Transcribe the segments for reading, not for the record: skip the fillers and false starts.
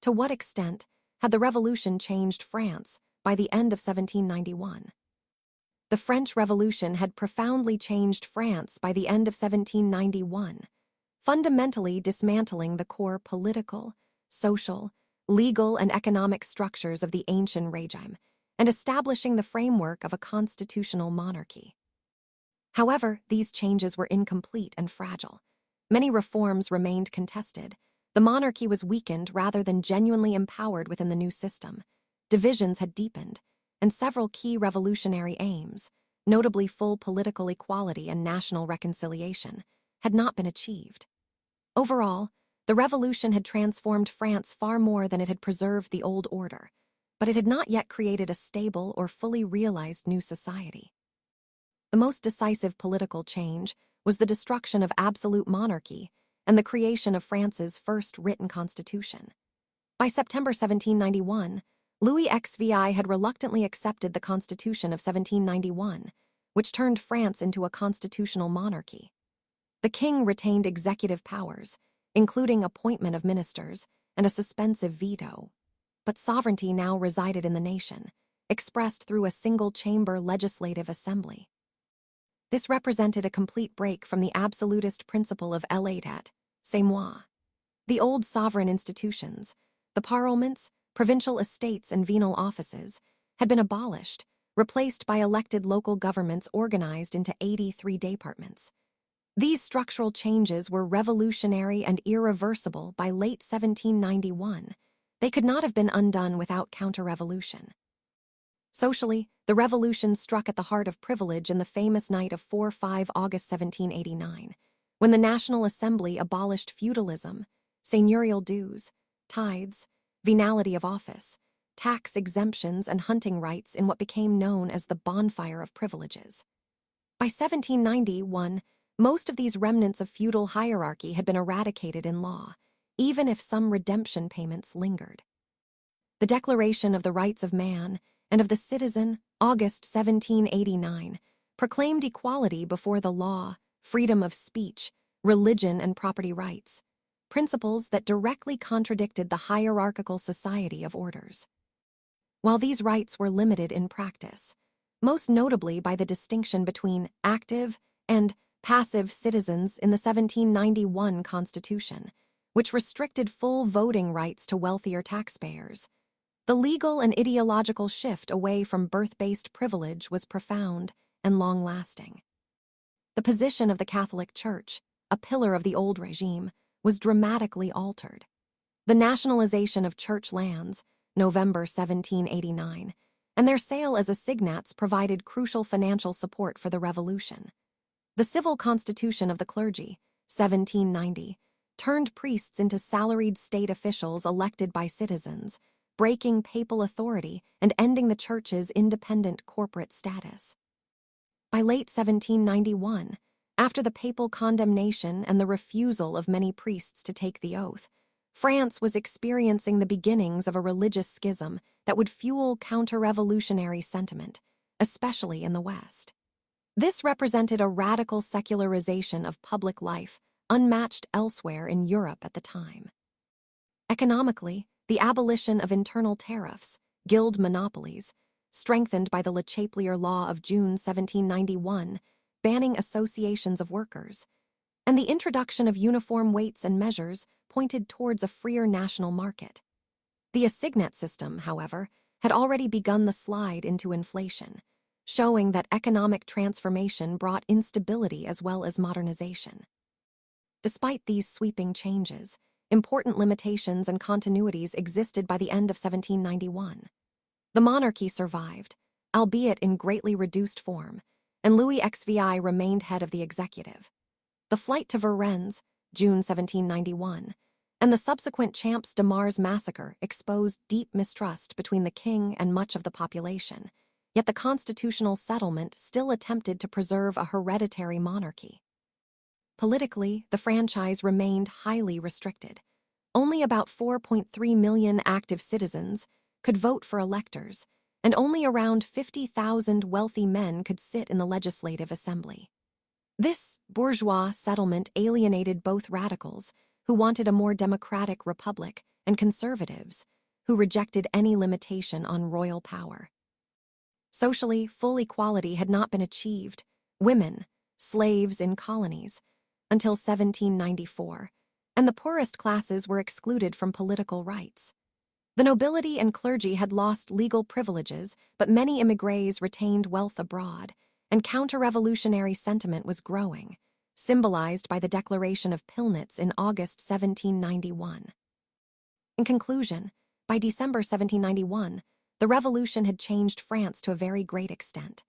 To what extent had the Revolution changed France by the end of 1791? The French Revolution had profoundly changed France by the end of 1791, fundamentally dismantling the core political, social, legal, and economic structures of the Ancien Régime and establishing the framework of a constitutional monarchy. However, these changes were incomplete and fragile. Many reforms remained contested. The monarchy was weakened rather than genuinely empowered within the new system. Divisions had deepened, and several key revolutionary aims, notably full political equality and national reconciliation, had not been achieved. Overall, the revolution had transformed France far more than it had preserved the old order, but it had not yet created a stable or fully realized new society. The most decisive political change was the destruction of absolute monarchy and the creation of France's first written constitution. By September 1791, Louis XVI had reluctantly accepted the Constitution of 1791, which turned France into a constitutional monarchy. The king retained executive powers, including appointment of ministers and a suspensive veto, but sovereignty now resided in the nation, expressed through a single-chamber legislative assembly. This represented a complete break from the absolutist principle of l'état, c'est moi. The old sovereign institutions, the parliaments, provincial estates, and venal offices, had been abolished, replaced by elected local governments organized into 83 departments. These structural changes were revolutionary and irreversible by late 1791. They could not have been undone without counter-revolution. Socially, the revolution struck at the heart of privilege in the famous night of 4-5 August 1789, when the National Assembly abolished feudalism, seigneurial dues, tithes, venality of office, tax exemptions, and hunting rights in what became known as the Bonfire of Privileges. By 1791, most of these remnants of feudal hierarchy had been eradicated in law, even if some redemption payments lingered. The Declaration of the Rights of Man and of the Citizen, August 1789, proclaimed equality before the law, freedom of speech, religion, and property rights, principles that directly contradicted the hierarchical society of orders. While these rights were limited in practice, most notably by the distinction between active and passive citizens in the 1791 Constitution, which restricted full voting rights to wealthier taxpayers, the legal and ideological shift away from birth-based privilege was profound and long-lasting. The position of the Catholic Church, a pillar of the old regime, was dramatically altered. The nationalization of church lands, November 1789, and their sale as assignats provided crucial financial support for the revolution. The civil constitution of the clergy, 1790, turned priests into salaried state officials elected by citizens, breaking papal authority and ending the church's independent corporate status. By late 1791, after the papal condemnation and the refusal of many priests to take the oath, France was experiencing the beginnings of a religious schism that would fuel counter-revolutionary sentiment, especially in the West. This represented a radical secularization of public life unmatched elsewhere in Europe at the time. Economically, the abolition of internal tariffs, guild monopolies, strengthened by the Le Chapelier Law of June 1791, banning associations of workers, and the introduction of uniform weights and measures pointed towards a freer national market. The assignat system, however, had already begun the slide into inflation, showing that economic transformation brought instability as well as modernization. Despite these sweeping changes, important limitations and continuities existed by the end of 1791. The monarchy survived, albeit in greatly reduced form, and Louis XVI remained head of the executive. The flight to Varennes, June 1791, and the subsequent Champs de Mars massacre exposed deep mistrust between the king and much of the population, yet the constitutional settlement still attempted to preserve a hereditary monarchy. Politically, the franchise remained highly restricted. Only about 4.3 million active citizens could vote for electors, and only around 50,000 wealthy men could sit in the legislative assembly. This bourgeois settlement alienated both radicals, who wanted a more democratic republic, and conservatives, who rejected any limitation on royal power. Socially, full equality had not been achieved. Women, slaves in colonies, until 1794, and the poorest classes were excluded from political rights. The nobility and clergy had lost legal privileges, but many émigrés retained wealth abroad, and counter-revolutionary sentiment was growing, symbolized by the Declaration of Pillnitz in August 1791. In conclusion, by December 1791, the revolution had changed France to a very great extent.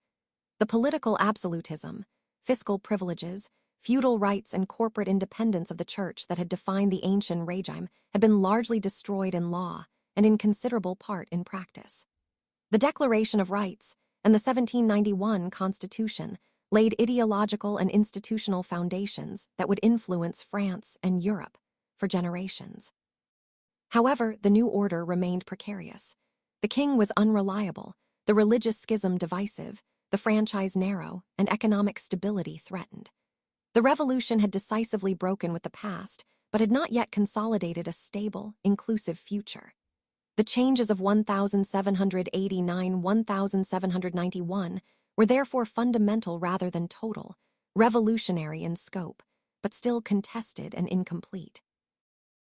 The political absolutism, fiscal privileges, feudal rights, and corporate independence of the church that had defined the Ancien Régime had been largely destroyed in law and in considerable part in practice. The Declaration of Rights and the 1791 Constitution laid ideological and institutional foundations that would influence France and Europe for generations. However, the new order remained precarious. The king was unreliable, the religious schism divisive, the franchise narrow, and economic stability threatened. The revolution had decisively broken with the past, but had not yet consolidated a stable, inclusive future. The changes of 1789–1791 were therefore fundamental rather than total, revolutionary in scope, but still contested and incomplete.